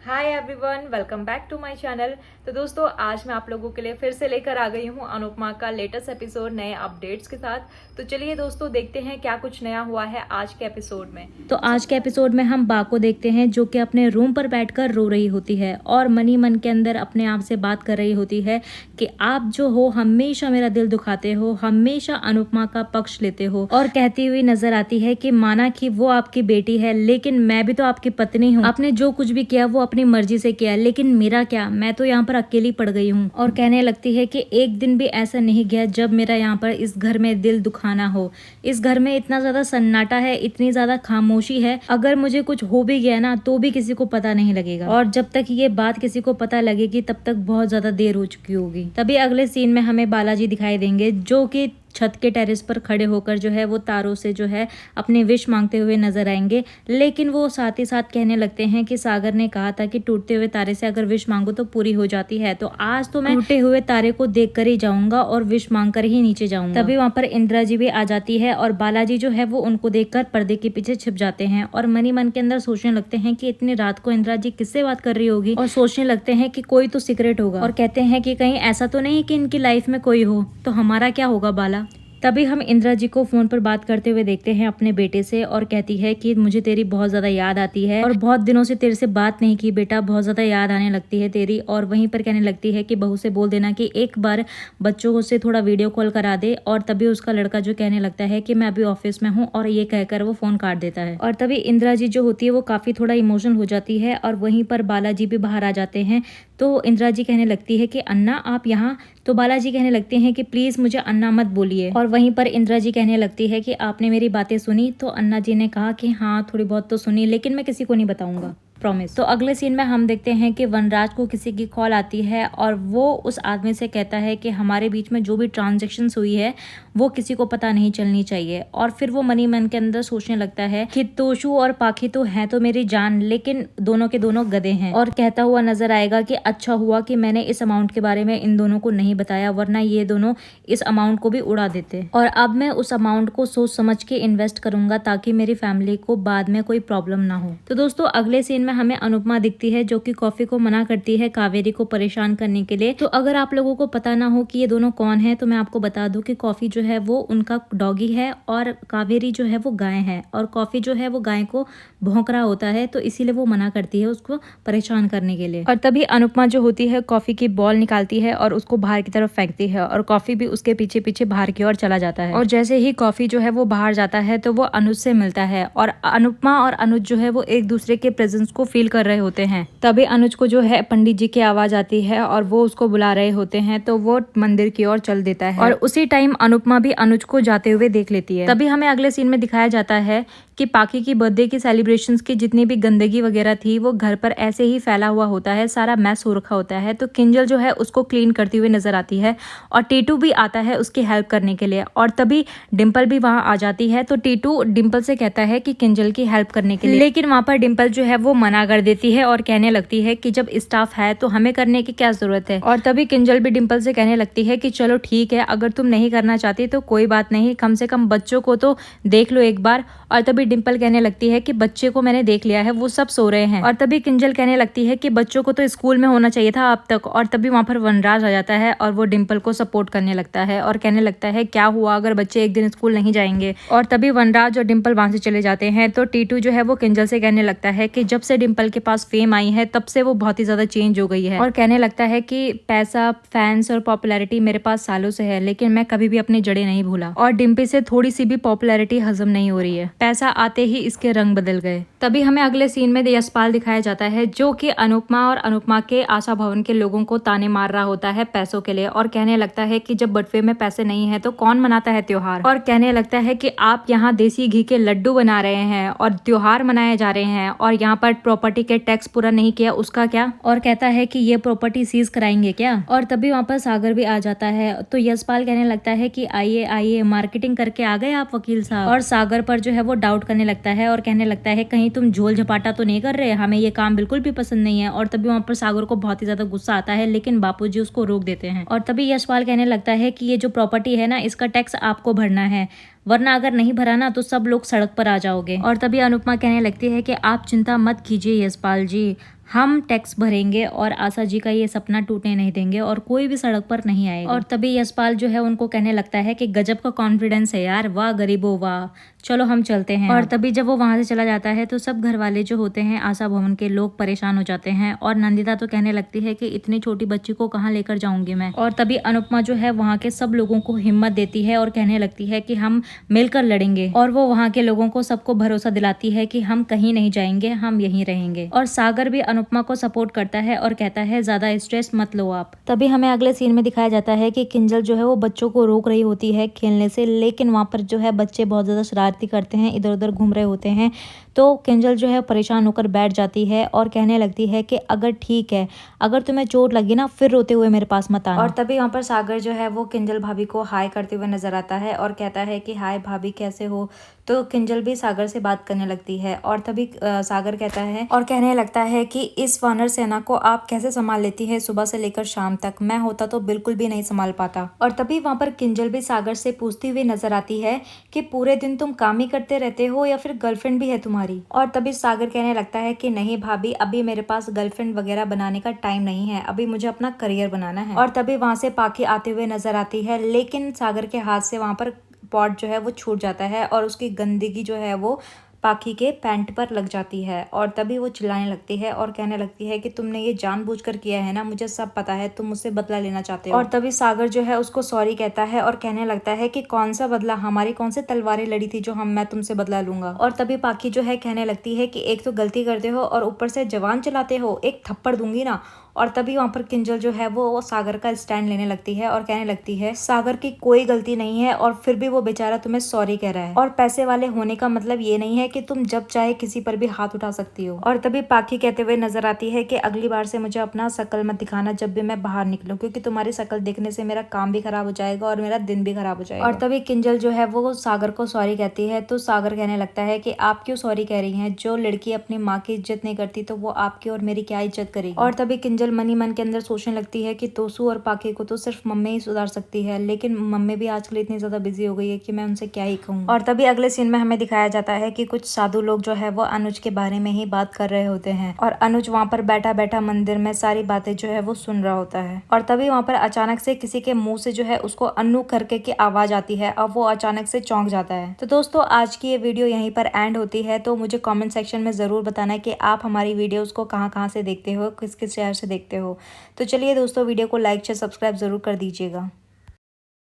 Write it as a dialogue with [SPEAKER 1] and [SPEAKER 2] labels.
[SPEAKER 1] Hi everyone, welcome back to my channel. तो दोस्तों, आज मैं आप लोगों के लिए फिर से लेकर आ गई हूँ अनुपमा का लेटेस्ट एपिसोड नए अपडेट्स के साथ। तो चलिए दोस्तों, देखते हैं क्या कुछ नया हुआ है आज के एपिसोड में।
[SPEAKER 2] तो आज के एपिसोड में हम बा को देखते हैं जो कि अपने रूम पर बैठकर रो रही होती है और मनी मन के अंदर अपने आप से बात कर रही होती है कि आप जो हो हमेशा मेरा दिल दुखाते हो, हमेशा अनुपमा का पक्ष लेते हो। और कहती हुई नजर आती है कि माना कि वो आपकी बेटी है लेकिन मैं भी तो आपकी पत्नी हूँ। आपने जो कुछ भी किया वो अपनी मर्जी से किया, लेकिन मेरा क्या, मैं तो यहाँ पर अकेली पड़ गई हूँ। और कहने लगती है कि एक दिन भी ऐसा नहीं गया जब मेरा यहाँ पर इस घर में दिल दुखाना हो। इस घर में इतना ज्यादा सन्नाटा है, इतनी ज्यादा खामोशी है, अगर मुझे कुछ हो भी गया ना तो भी किसी को पता नहीं लगेगा। और जब तक ये बात किसी को पता लगेगी तब तक बहुत ज्यादा देर हो चुकी होगी। तभी अगले सीन में हमें बालाजी दिखाई देंगे जो कि छत के टेरेस पर खड़े होकर जो है वो तारों से जो है अपने विश मांगते हुए नजर आएंगे। लेकिन वो साथ ही साथ कहने लगते हैं कि सागर ने कहा था कि टूटते हुए तारे से अगर विश मांगो तो पूरी हो जाती है, तो आज तो मैं टूटे हुए तारे को देख कर ही जाऊंगा और विश मांग कर ही नीचे जाऊंगा। तभी वहां पर इंदिरा जी भी आ जाती है और बालाजी जो है वो उनको देखकर पर्दे के पीछे छिप जाते हैं और मनी मन के अंदर सोचने लगते हैं कि इतनी रात को इंदिरा जी किससे बात कर रही होगी, और सोचने लगते हैं कि कोई तो सीक्रेट होगा। और कहते हैं कि कहीं ऐसा तो नहीं कि इनकी लाइफ में कोई हो, तो हमारा क्या होगा बाला। तभी हम इंदिरा जी को फोन पर बात करते हुए देखते हैं अपने बेटे से और कहती है कि मुझे तेरी बहुत ज्यादा याद आती है और बहुत दिनों से तेरे से बात नहीं की बेटा, बहुत ज्यादा याद आने लगती है तेरी। और वहीं पर कहने लगती है कि बहू से बोल देना कि एक बार बच्चों से थोड़ा वीडियो कॉल करा दे। और तभी उसका लड़का जो कहने लगता है कि मैं अभी ऑफिस में हूँ, और ये कहकर वो फोन काट देता है। और तभी इंदिरा जी जो होती है वो काफी थोड़ा इमोशनल हो जाती है और वहीं पर बालाजी भी बाहर आ जाते हैं। तो इंदिरा जी कहने लगती है कि अन्ना आप यहाँ, तो बालाजी कहने लगते हैं कि प्लीज मुझे अन्ना मत बोलिए। और वहीं पर इंदिरा जी कहने लगती है कि आपने मेरी बातें सुनी, तो अन्ना जी ने कहा कि हाँ थोड़ी बहुत तो सुनी, लेकिन मैं किसी को नहीं बताऊंगा, प्रॉमिस। तो अगले सीन में हम देखते हैं कि वनराज को किसी की कॉल आती है और वो उस आदमी से कहता है कि हमारे बीच में जो भी ट्रांजैक्शंस हुई है वो किसी को पता नहीं चलनी चाहिए। और फिर वो मनी मन के अंदर सोचने लगता है कि तोशु और पाखी तो है तो मेरी जान, लेकिन दोनों के दोनों गधे हैं। और कहता हुआ नजर आएगा कि अच्छा हुआ कि मैंने इस अमाउंट के बारे में इन दोनों को नहीं बताया, वरना ये दोनों इस अमाउंट को भी उड़ा देते। और अब मैं उस अमाउंट को सोच समझ के इन्वेस्ट करूंगा ताकि मेरी फैमिली को बाद में कोई प्रॉब्लम ना हो। तो दोस्तों, अगले सीन में हमें अनुपमा दिखती है जो कि कॉफी को मना करती है कावेरी को परेशान करने के लिए। तो अगर आप लोगों को पता ना हो कि ये दोनों कौन है तो मैं आपको बता दूं कि कॉफी जो है वो उनका डॉगी है और कावेरी जो है वो गाय है। और कॉफी जो है वो गाय को भौंक रहा होता है, तो इसीलिए वो मना करती है उसको परेशान करने के लिए। और तभी अनुपमा जो होती है कॉफी की बॉल निकालती है और उसको बाहर की तरफ फेंकती है और कॉफी भी उसके पीछे पीछे बाहर की ओर चला जाता है। और जैसे ही कॉफी जो है वो बाहर जाता है तो वो अनुज से मिलता है और अनुपमा और अनुज जो है वो एक दूसरे के प्रेजेंस को फील कर रहे होते हैं। तभी अनुज को जो है पंडित जी की आवाज आती है और वो उसको बुला रहे होते हैं, तो वो मंदिर की ओर चल देता है। और उसी टाइम अनुपमा भी अनुज को जाते हुए देख लेती है। तभी हमें अगले सीन में दिखाया जाता है कि पाखी की बर्थडे की सेलिब्रेशंस की जितनी भी गंदगी वगैरह थी वो घर पर ऐसे ही फैला हुआ होता है, सारा मैस हो रखा होता है। तो किंजल जो है उसको क्लीन करती हुई नजर आती है और टीटू भी आता है उसकी हेल्प करने के लिए। और तभी डिम्पल भी वहां आ जाती है, तो टीटू डिम्पल से कहता है कि किंजल की हेल्प करने के लिए, लेकिन वहां पर डिम्पल जो है वो मना कर देती है और कहने लगती है कि जब स्टाफ है तो हमें करने की क्या जरूरत है। और तभी किंजल भी डिम्पल से कहने लगती है कि चलो ठीक है, अगर तुम नहीं करना चाहती तो कोई बात नहीं, कम से कम बच्चों को तो देख लो एक बार। और तभी डिम्पल कहने लगती है कि बच्चे को मैंने देख लिया है, वो सब सो रहे हैं। और तभी किंजल कहने लगती है कि बच्चों को तो स्कूल में होना चाहिए था अब तक। और तभी वहां पर वनराज आ जाता है और वो डिम्पल को सपोर्ट करने लगता है और कहने लगता है क्या हुआ अगर बच्चे एक दिन स्कूल नहीं जाएंगे। और तभी वनराज और डिम्पल वहां से चले जाते हैं। तो टीटू जो है वो किंजल से कहने लगता है कि जब से डिम्पल के पास फेम आई है तब से वो बहुत ही ज्यादा चेंज हो गई है। और कहने लगता है कि पैसा, फैंस और पॉपुलैरिटी मेरे पास सालों से है, लेकिन मैं कभी भी अपनी जड़ें नहीं भूला। और डिम्पी से थोड़ी सी भी पॉपुलैरिटी हजम नहीं हो रही है, पैसा आते ही इसके रंग बदल गए। तभी हमें अगले सीन में यशपाल दिखाया जाता है जो कि अनुपमा और अनुपमा के आशा भवन के लोगों को ताने मार रहा होता है पैसों के लिए। और कहने लगता है कि जब बटवे में पैसे नहीं है तो कौन मनाता है त्योहार। और कहने लगता है कि आप यहाँ देसी घी के लड्डू बना रहे हैं और त्योहार मनाए जा रहे हैं, और यहाँ पर प्रॉपर्टी के टैक्स पूरा नहीं किया उसका क्या। और कहता है कि ये प्रॉपर्टी सीज कराएंगे क्या। और तभी वहाँ पर सागर भी आ जाता है। तो यशपाल कहने लगता है कि आइए आइए, मार्केटिंग करके आ गए आप वकील साहब। और सागर पर जो है वो डाउट करने लगता है और कहने लगता है कहीं तुम झोल झपाटा तो नहीं कर रहे, हमें ये काम बिल्कुल भी पसंद नहीं है। और तभी वहाँ पर सागर को बहुत ही ज्यादा गुस्सा आता है, लेकिन बापूजी उसको रोक देते हैं। और तभी यशपाल कहने लगता है कि ये जो प्रॉपर्टी है ना, इसका टैक्स आपको भरना है, वरना अगर नहीं भरा ना तो सब लोग सड़क पर आ जाओगे। और तभी अनुपमा कहने लगती है कि आप चिंता मत कीजिए यशपाल जी, हम टैक्स भरेंगे और आशा जी का ये सपना टूटने नहीं देंगे और कोई भी सड़क पर नहीं आएगा। और तभी यशपाल जो है उनको कहने लगता है कि गजब का कॉन्फिडेंस है यार, वाह गरीबो वाह, चलो हम चलते हैं। और तभी जब वो वहां से चला जाता है तो सब घर वाले जो होते हैं आशा भवन के लोग परेशान हो जाते हैं और नंदिता तो कहने लगती है कि इतनी छोटी बच्ची को कहाँ लेकर जाऊंगी मैं। और तभी अनुपमा जो है वहाँ के सब लोगों को हिम्मत देती है और कहने लगती है कि हम मिलकर लड़ेंगे। और वो वहाँ के लोगों को सबको भरोसा दिलाती है कि हम कहीं नहीं जाएंगे, हम यहीं रहेंगे। और सागर भी अनुपमा को सपोर्ट करता है और कहता है ज्यादा स्ट्रेस मत लो आप। तभी हमें अगले सीन में दिखाया जाता है कि किंजल जो है वो बच्चों को रोक रही होती है खेलने से, लेकिन वहाँ पर जो है बच्चे बहुत ज्यादा शरारती करते हैं, इधर उधर घूम रहे होते हैं। तो किंजल जो है परेशान होकर बैठ जाती है और कहने लगती है कि अगर ठीक है, अगर तुम्हें चोट लगी ना फिर रोते हुए मेरे पास मत आना। और तभी वहाँ पर सागर जो है वो किंजल भाभी को हाय करते हुए नजर आता है और कहता है कि हाय भाभी कैसे हो। तो किंजल भी सागर से बात करने लगती है और तभी सागर कहता है और कहने लगता है कि इस वानर सेना को आप कैसे संभाल लेती है सुबह से लेकर शाम तक, मैं होता तो बिल्कुल भी नहीं संभाल पाता। और तभी वहाँ पर किंजल भी सागर से पूछती हुई नजर आती है कि पूरे दिन तुम काम ही करते रहते हो या फिर गर्लफ्रेंड भी है तुम्हारी। और तभी सागर कहने लगता है कि नहीं भाभी, अभी मेरे पास गर्लफ्रेंड वगैरह बनाने का टाइम नहीं है, अभी मुझे अपना करियर बनाना है। और तभी वहां से पाखी आते हुए नजर आती है, लेकिन सागर के हाथ से वहां पर पॉट जो है वो छूट जाता है और उसकी गंदगी जो है वो पाखी के पैंट पर लग जाती है। और तभी वो चिल्लाने लगती है और कहने लगती है कि तुमने ये जानबूझकर किया है ना, मुझे सब पता है, तुम मुझसे बदला लेना चाहते हो। और तभी सागर जो है उसको सॉरी कहता है और कहने लगता है कि कौन सा बदला, हमारी कौन सी तलवारें लड़ी थी जो मैं तुमसे बदला लूंगा। और तभी पाखी जो है कहने लगती है कि एक तो गलती करते हो और ऊपर से जवान चलाते हो, एक थप्पड़ दूंगी ना। और तभी वहाँ पर किंजल जो है वो सागर का स्टैंड लेने लगती है और कहने लगती है सागर की कोई गलती नहीं है और फिर भी वो बेचारा तुम्हें सॉरी कह रहा है, और पैसे वाले होने का मतलब ये नहीं है कि तुम जब चाहे किसी पर भी हाथ उठा सकती हो। और तभी पाखी कहते हुए नजर आती है कि अगली बार से मुझे अपना शकल मत दिखाना जब भी मैं बाहर निकलूं, क्योंकि तुम्हारी शकल देखने से मेरा काम भी खराब हो जाएगा और मेरा दिन भी खराब हो जाएगा। और तभी किंजल जो है वो सागर को सॉरी कहती है तो सागर कहने लगता है कि आप क्यों सॉरी कह रही हैं, जो लड़की अपनी माँ की इज्जत नहीं करती तो वो आपकी और मेरी क्या इज्जत करेगी। और तभी किंजल मनी मन के अंदर सोचने लगती है कि तोसू और पाखी को तो सिर्फ मम्मी ही सुधार सकती है, लेकिन मम्मी भी आजकल इतनी ज्यादा बिजी हो गई है कि मैं उनसे क्या ही कहूँ। और तभी अगले सीन में हमें दिखाया जाता है कि कुछ साधु लोग जो है वो अनुज के बारे में ही बात कर रहे होते हैं और अनुज वहाँ पर बैठा बैठा मंदिर में सारी बातें जो है वो सुन रहा होता है। और तभी वहाँ पर अचानक से किसी के मुंह से जो है उसको अन्नू करके की आवाज आती है और वो अचानक से चौंक जाता है। तो दोस्तों आज की ये वीडियो यहीं पर एंड होती है, तो मुझे कमेंट सेक्शन में जरूर बताना कि आप हमारी वीडियोस को कहाँ से देखते हो, किस किस शहर से देखते हो। तो चलिए दोस्तों वीडियो को लाइक शेयर सब्सक्राइब जरूर कर दीजिएगा।